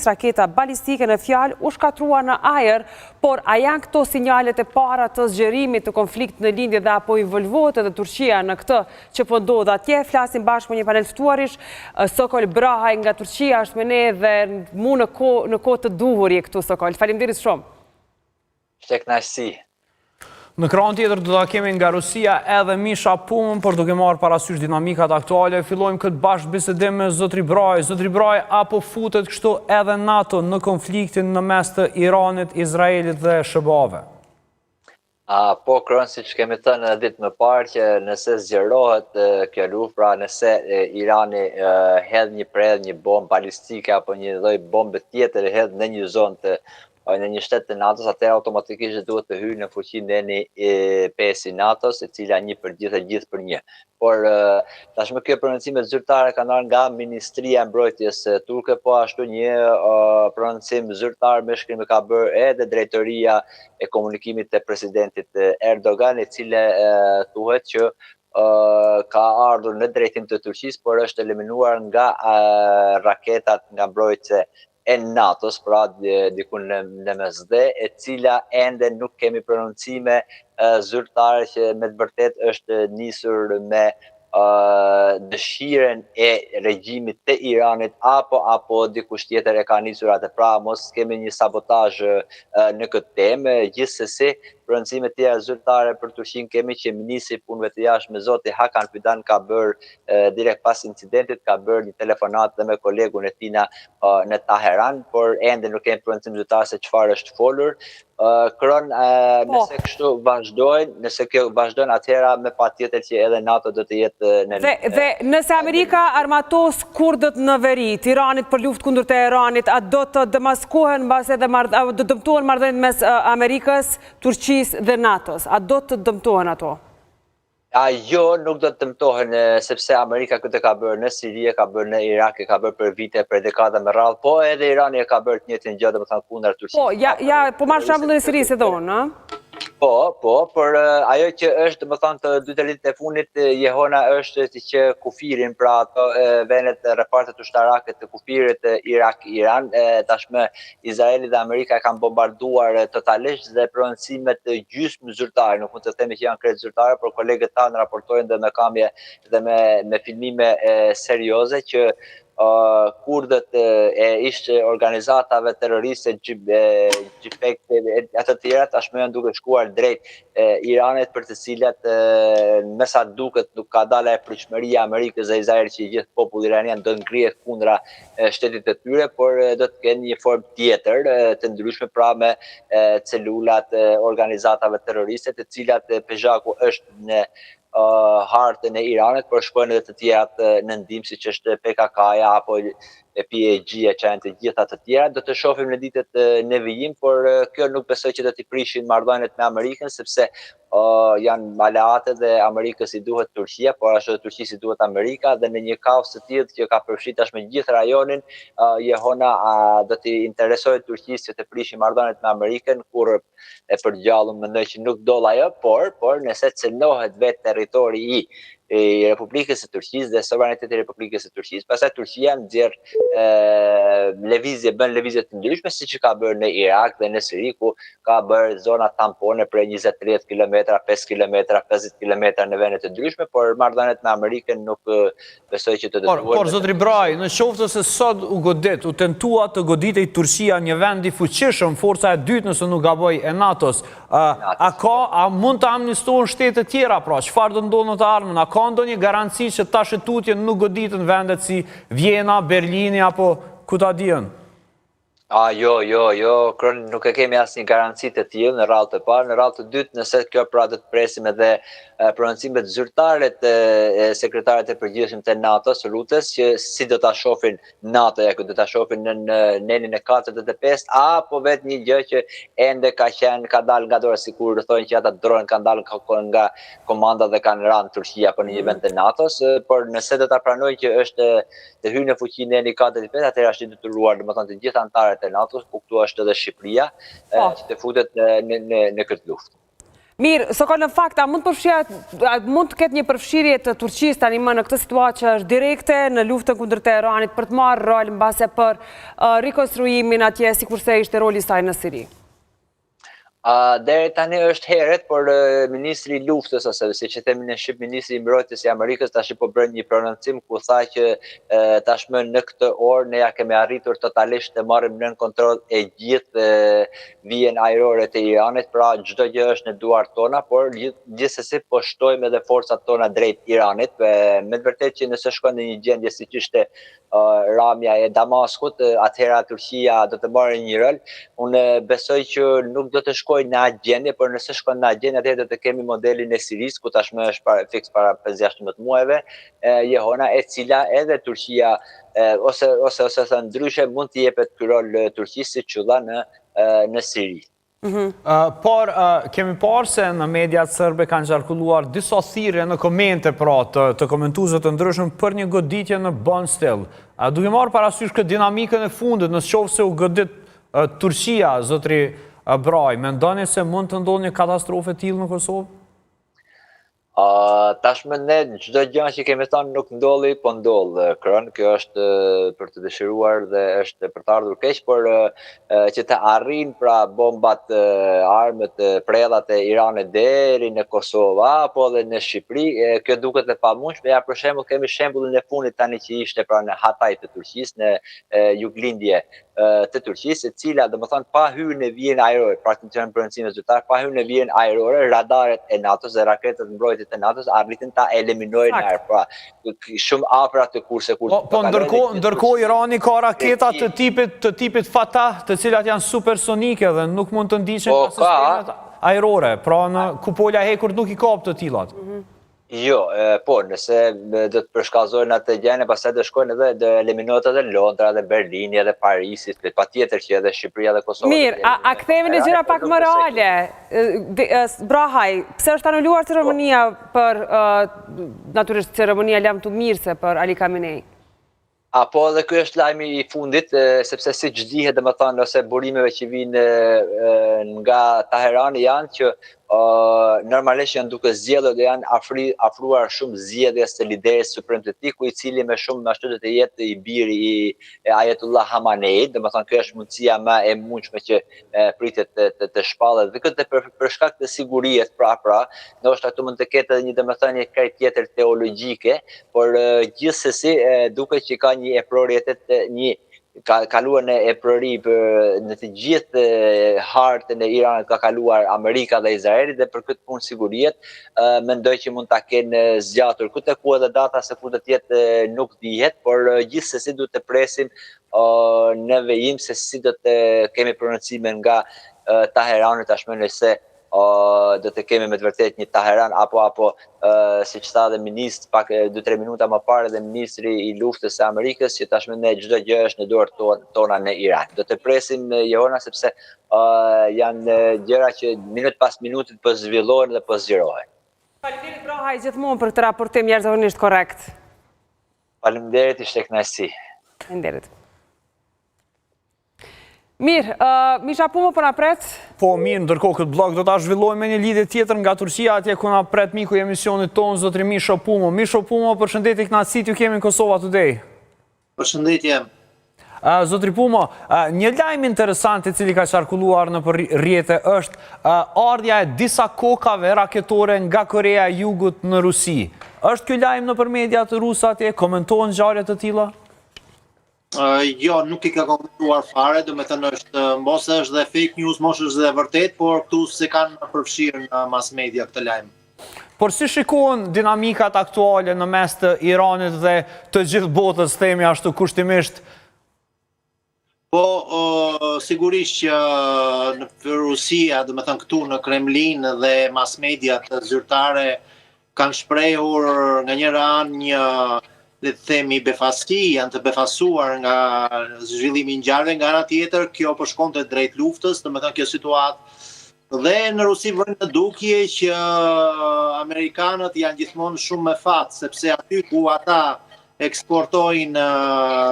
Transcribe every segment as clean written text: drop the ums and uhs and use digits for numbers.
raketa balistike në fjalë u shkatrua në ajër, por a janë këto sinjalet e para të zgjerimit të konflikt në lindje dhe apo involvohet edhe Turqia në këtë që po ndodh atje? Flasim bashkë me një panel ftuarish, Sokol Brahaj nga Turqia është me ne dhe mu në kohë të duhur je këtu, Sokol. Faleminderit shumë. Shtek kënaqësi. Në krahun tjetër do ta kemi nga Rusia edhe Misha Pumë, por duke marrë parasysh dinamikat aktuale, fillojmë këtë bashkë bisedim me Zotri Braj. Zotri Braj, apo futet kështu edhe NATO në konfliktin në mes të Iranit, Izraelit dhe SBA-ve? Po, Kron, siç kemi thënë edhe ditë më parë që nëse zgjerohet kjo luftë, pra nëse Irani hedh një bombë balistike apo një lloj bombe tjetër hedh në një zonë në një shtet të NATO-s, atëherë automatikisht duhet të hyjë në fuqinë e një pesë i NATO-s, e cila një për gjithë e gjithë për një. Por tashmë kjo prononcime zyrtare kanë ardhur nga Ministria e Mbrojtjes turke, po ashtu një prononcim zyrtar me shkrim e ka bërë edhe drejtoria e komunikimit të presidentit Erdogan, e cila thuhet që ka ardhur në drejtim të Turqisë, por është eliminuar nga raketat nga mbrojtëse e NATO-s, pra dikun në mesdhe, e cila ende nuk kemi prononcime zyrtare që me të vërtet është nisur me dëshiren e regjimit të Iranit apo dikush tjetër e ka nisur atë, pra mos kemi një sabotazh në këtë temë. Gjithsesi, prononcime të tjera zyrtare për Turqinë kemi që ministri i punëve të jashtme zoti Hakan Fidan ka bërë direkt pas incidentit, ka bërë një telefonat dhe me kolegun e tina në Teheran, por ende nuk kemi prononcim zyrtar se çfarë është folur. Kron, nëse kështu vazhdojnë, nëse kjo vazhdojnë, atëhera me patjetër që edhe NATO do të jetë në Dhe nëse Amerika armatos kurdët në veri, Tiranit për luftë kundër Teheranit, a do të demaskohen mbas edhe do të dëmtohen marrëdhëniet mes Amerikës, Turqisë dhe NATO-s? A do të dëmtohen ato? Jo, nuk do të dëmtohen, sepse Amerika këtë ka bërë në Siri, ka bërë në Irak, ka bërë për vite, për dekada me radhë, po edhe Irani e ka bërë të njëjtin gjë, domethënë kundër Turqisë. Po marr shembullin e Sirisë edhe unë, ëh? Po, por ajo që është, domethënë, të dy ditët e fundit, Jehona është që kufirin, pra ato vendet repartet ushtarake të kufirit Irak-Iran, tashmë Izraeli dhe Amerika kanë bombarduar totalisht dhe prononcimet gjysmë zyrtare, nuk mund të themi që janë krejt zyrtare, por kolegët tanë raportojnë dhe me kamje dhe me filmime serioze që kurdët e ishte organizatave terroriste GPEC e të tjera tashmë janë duke shkuar drejt Iranit, për të cilat me sa duket nuk ka dalë e pritshmëria e Amerikës dhe Izraelit që gjithë populli iranian do ngrihet kundra shtetit të tyre, por do të kenë një formë tjetër të ndryshme, pra me celulat organizatave terroriste, të cilat pezhaku është në hartën e Iranit, por shkojnë edhe të tjerat në ndihmë, siç është PKK-ja apo PAG-ja, që janë të gjitha të tjera. Do të shohim në ditët në vijim, por kjo nuk besoj që do t'i prishin marrëdhëniet me Amerikën, sepse janë aleate dhe Amerikës i duhet Turqia, por ashtu edhe Turqisë i duhet Amerika, dhe në një kaos të tillë që ka përfshirë tashmë gjithë rajonin, Jehona do t'i interesojë Turqisë që të prishin marrëdhëniet me Amerikën, kur e përgjallën mendoj që nuk doll ajo, por nëse cënohet vetë territori i Republikës së Turqisë dhe sovraniteti i Republikës së Turqisë, pastaj Turqia nxjerr bën lëvizje të ndryshme, siç ka bërë në Irak dhe në Siri, ku ka bërë zona tampone për 20-30 km, 5 km, 50 km në vende të ndryshme, por marrëdhëniet me Amerikën nuk besoj që të dëtuar. Por zotri Braj, në qoftë se sot u tentua të goditej Turqia, një vend i fuqishëm, forca e dytë nëse nuk gaboj e NATO-s, a mund të amnistohen shtetet tjera, pra çfarë do ndodhë në të ardhmen? A ka ndonjë garanci që tash e tutje nuk goditën vendet si Vjena, Berlini apo ku ta diën? Jo, Kron, nuk e kemi asnjë garanci të tillë në radhë të parë. Në radhë të dytë, nëse kjo pra do të presim edhe prononcimet zyrtare të sekretarit të përgjithshëm të NATO-s, Rutes, që si do ta shohin NATO-ja, do ta shohin në nenin e 45, apo vetë një gjë që ende ka dalë nga dorë, sikur thonë që ata dronë kanë dalë nga komanda dhe kanë rënë Turqia apo në një vend të NATO-s, por nëse do ta pranojnë që është të hyjë në fuqinë neni 45, atëherë është i detyruar, domethënë të gjithë anëtarët e NATO-s, ku këtu është edhe Shqipëria, që të futet në këtë luftë. Mirë, Sokol, në fakt, a mund të ketë një përfshirje të Turqisë tani më në këtë situatë që është direkte në luftën kundër Teheranit për të marrë rol mbase për rikonstruimin atje sikurse ishte roli i saj në Siri? Deri tani është heret, por Ministri i Luftës, ose si që themi në Shqip, Ministri i Mbrojtjes i Amerikës, tash po bën një prononcim ku tha që tashmë në këtë orë ne ja kemi arritur totalisht të marrim nën kontroll e gjithë vijen ajrore të Iranit, pra çdo gjë është në duart tona, por gjithsesi po shtojmë edhe forcat tona drejt Iranit. Me të vërtetë që nëse shkon në një gjendje siç ishte ramja e Damaskut, atëhera Turqia do të marrë një rol. Unë besoj që nuk do të shkojnë në atë gjendje, por nëse shkojnë në atë gjendje, atëherë do të kemi modelin e Sirisë, ku tashmë është fiks para 5-6 muajve, jehona e cila edhe Turqia ose thënë ndryshe mund të jepet ky rol Turqisë si që dha në Siri. Por kemi parë se në mediat sërbe kanë qarkulluar disa thirrje në komente pra të komentuesve të ndryshëm për një goditje në Banstill. Duke marrë parasysh këtë dinamikën e fundit, nëse u godit Turqia, zotri Braj, mendoni se mund të ndodhë një katastrofë e tillë në Kosovë? Tashmë ne çdo gjë që kemi thënë nuk ndolli, po ndodh. Kjo është për të dëshiruar dhe është për të ardhur keq, por që të arrin pra bombat, armët, prellat e Iranit deri në Kosovë apo edhe në Shqipëri, kjo duket e pamundshme. Ja për shembull kemi shembullin e fundit tani që ishte pra në Hatay të Turqisë, në juglindje të Turqisë, e cila domethënë pa hyrë në vijën ajrore, praktikisht në provincën zyrtare, pa hyrë në vijën ajrore, radaret e NATO-s dhe raketet mbrojtje të NATO-s arritin ta eliminojnë në ajër, pra shumë afër atë kurse kur. Po ndërkohë Irani ka raketa të tipit Fatah, të cilat janë supersonike dhe nuk mund të ndiqen nga sistemet ajrore, pra në kupola hekur nuk i kap të tillat. Jo, po, nëse do të përshkallëzojnë atë gjendje, pastaj do shkojnë edhe do eliminohet edhe Londra, edhe Berlini, edhe Parisi, patjetër që edhe Shqipëria dhe Kosova. Mirë, a kthehemi në gjëra pak më reale? Brahaj, pse është anuluar ceremonia për natyrisht ceremonia lamtumirëse për Ali Khamenei? Po edhe ky është lajmi i fundit, sepse siç dihet domethënë ose burimeve që vijnë nga Teherani janë që normalisht janë duke zgjedhur dhe janë afruar shumë zgjedhjes së liderit suprem të tij, i cili më shumë ashtu do të jetë i biri i Ayatollah Khamenei, domethënë kjo është mundësia më e mundshme që pritet të shpallet dhe këtë për shkak të sigurisë, pra, ndoshta këtu mund të ketë edhe një domethënie krejt tjetër teologjike, por gjithsesi duket që ka një eprorietet një kaluar në eprori në të gjithë hartën e Iranit ka kaluar Amerika dhe Izraeli dhe për këtë punë siguriet mendoj që mund ta kenë zgjatur. Këtë ku edhe data se kur do të jetë nuk dihet, por gjithsesi duhet të presim në vejim se si do të kemi prononcime nga Teherani tashmë nëse do të kemi me të vërtet një Teheran apo si që tha dhe ministr pak 2-3 minuta më parë dhe ministri i luftës së Amerikës që tashmë ne çdo gjë është në dorë tona në Iran. Do të presim Jehona sepse janë gjëra që minut pas minutit po zhvillohen dhe po zgjerohen. Faleminderit Brahaj gjithmonë për këtë raportim jashtëzakonisht korrekt. Faleminderit, ishte kënaqësi. Faleminderit. Mirë, Misha Pumo për na pret? Po, mirë, ndërkohë këtë blog do ta zhvillojmë me një lidhje tjetër nga Turqia, atje ku na pret miku i emisionit tonë, zotri Misha Pumo. Misha Pumo, përshëndetje kënaqësi t'ju kemi në Kosova Today. Përshëndetje. Zotri Pumo, një lajm interesant i cili ka qarkulluar në rrjete është ardhja e disa kokave raketore nga Korea e Jugut në Rusi. Është ky lajm nëpër mediat ruse atje, komentohen ngjarje të tilla? Jo, nuk i ka komentuar fare, do me thënë është, mos është dhe fake news, mos është dhe vërtet, por këtu se kanë përfshirë në mass media këtë lajmë. Por si shikohen dinamikat aktuale në mes të Iranit dhe të gjithë botës, themi ashtu kushtimisht? Po, sigurisht që në Rusia, do me thënë këtu në Kremlin dhe mass media të zyrtare kanë shprehur nga njëra anë një le të themi befasi, janë të befasuar nga zhvillimi i ngjarjeve, nga ana tjetër kjo po shkonte drejt luftës, domethënë kjo situatë. Dhe në Rusi vjen në dukje që amerikanët janë gjithmonë shumë me fat, sepse aty ku ata eksportojnë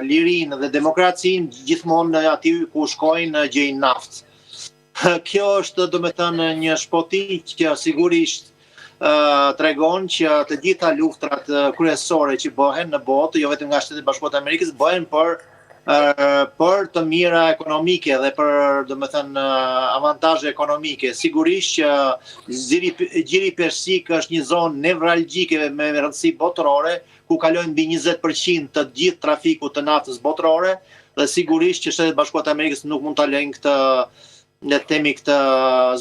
lirinë dhe demokracinë, gjithmonë aty ku shkojnë gjejnë naftë. Kjo është, do me thënë, një shpoti që sigurisht tregon që të gjitha luftrat kryesore që bëhen në botë, jo vetëm nga Shtetet e Bashkuara të Amerikës, bëhen për të mira ekonomike dhe për, do me thënë, avantazhe ekonomike. Sigurisht që Gjiri Persik është një zonë nevralgjike me rëndësi botërore, ku kalojnë mbi 20% të gjithë trafikut të naftës botërore, dhe sigurisht që Shtetet e Bashkuara të Amerikës nuk mund ta lejnë këtë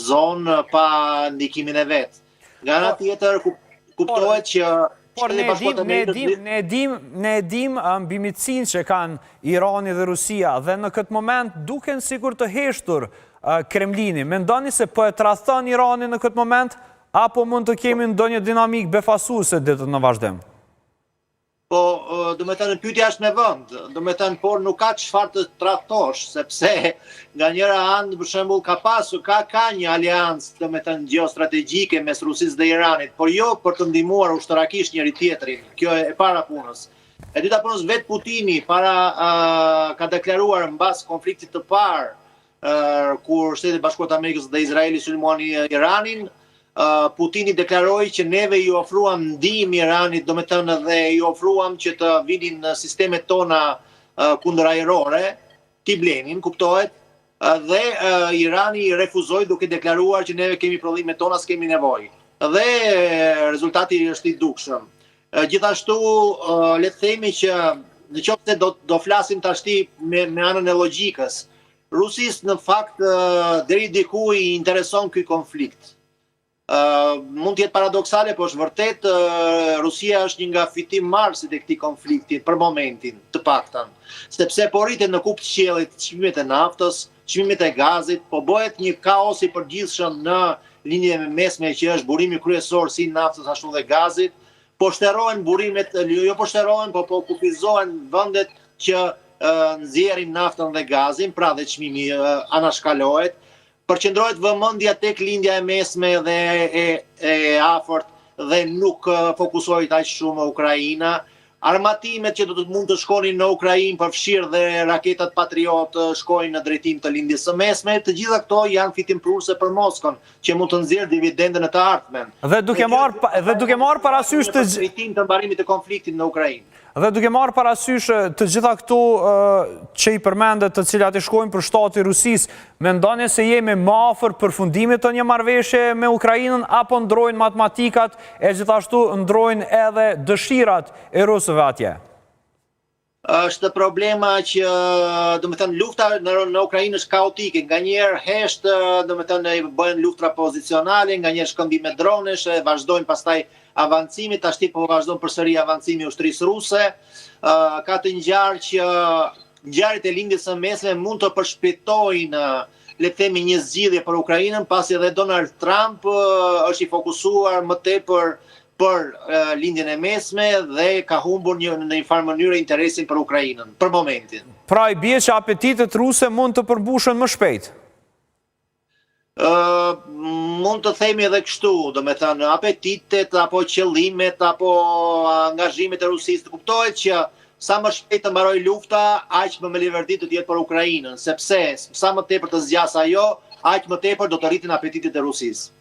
zonë pa ndikimin e vet. Nga ana tjetër kuptohet që por ne dim mbimitësinë që kanë Irani dhe Rusia dhe në këtë moment duken sikur të heshtur Kremlini. Mendoni se po e tradhton Irani në këtë moment apo mund të kemi ndonjë dinamik befasuese ditët në vazhdim? Po, do me thënë, pyetja është me vend, do me thënë, por nuk ka çfarë të tradhtosh, sepse nga njëra anë, për shembull, ka një aleancë, do me thënë, gjeostrategjike mes Rusisë dhe Iranit, por jo për të ndihmuar ushtarakisht njëri tjetrin. Kjo e para punës. E dyta punës, vetë Putini ka deklaruar mbas konfliktit të parë, kur Shtetet e Bashkuara të Amerikës dhe Izraeli sulmuan Iranin, Putini deklaroi që neve ju ofruam ndihmë Iranit, do me thënë dhe ju ofruam që të vinin në sistemet tona kundërajrore, t'i blenin, kuptohet, dhe Irani refuzoi duke deklaruar që neve kemi prodhimet tona, s'kemi nevojë. Dhe rezultati është i dukshëm. Gjithashtu, le të themi që nëse do flasim tashti me anën e logjikës, Rusisë në fakt deri diku i intereson ky konflikt. Mund të jetë paradoksale, por është vërtet Rusia është një nga fitimmarrësit e këtij konflikti për momentin, të paktën, sepse po rriten në kupë të qiellit çmimet e naftës, çmimet e gazit, po bëhet një kaos i përgjithshëm në linjën e mesme që është burimi kryesor si naftës ashtu dhe gazit. Po shtërrohen burimet, jo po shtërrohen, po kufizohen vendet që nxjerrin naftën dhe gazin, pra dhe çmimi anashkalohet. Përqendrohet vëmendja tek lindja e mesme dhe e afërt dhe nuk fokusohet aq shumë në Ukraina. Armatimet që do të mund të shkonin në Ukrainë, përfshirë dhe raketat Patriot shkojnë në drejtim të lindjes së mesme. Të gjitha këto janë fitimprurse për Moskën, që mund të nxjerrë dividendën e të ardhmen. Dhe duke marrë parasysh të drejtim të mbarimit të konfliktit në Ukrainë. Dhe duke marrë parasysh të gjitha këto që i përmendet të cilat i shkojnë për shtati Rusisë, mendoni se jemi më afër përfundimit të një marrëveshje me Ukrainën apo ndrojnë matematikat e gjithashtu ndrojnë edhe dëshirat e rusëve atje? Është problema që, do me thënë, lufta në Ukrainë është kaotike, nga njerë hesht, do me thënë, bëhen luftra pozicionale, nga njerë shkëmbime dronesh, vazhdojnë pastaj avancimit, tashti po vazhdojnë përsëri avancimi ushtrisë ruse. Ka të ngjarë që ngjarjet e lindjes së mesme mund të përshpejtojnë, le të themi, një zgjidhje për Ukrainën, pasi edhe Donald Trump është i fokusuar më tepër për lindjen e mesme dhe ka humbur në një farë mënyrë interesin për Ukrainën, për momentin. Pra i bie që apetitet ruse mund të përmbushen më shpejt? Mund të themi edhe kështu, do me thënë, apetitet, apo qëllimet, apo angazhimet e Rusisë, të kuptohet që sa më shpejt të mbaroj lufta, aq më leverdi të jetë për Ukrainën, sepse sa më tepër të zgjas ajo, aq më tepër do të rritin apetitet e Rusisë.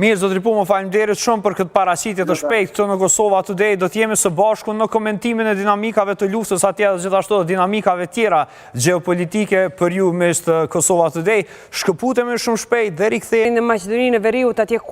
Mirë, zotri Puma, faleminderit shumë për këtë paraqitje të shpejtë këtu në Kosova Today. Do të jemi së bashku në komentimin e dinamikave të luftës atje dhe gjithashtu dinamikave tjera gjeopolitike për ju mes të Kosova Today. Shkëputemi shumë shpejt dhe rikthehemi në Maqedoninë e Veriut atje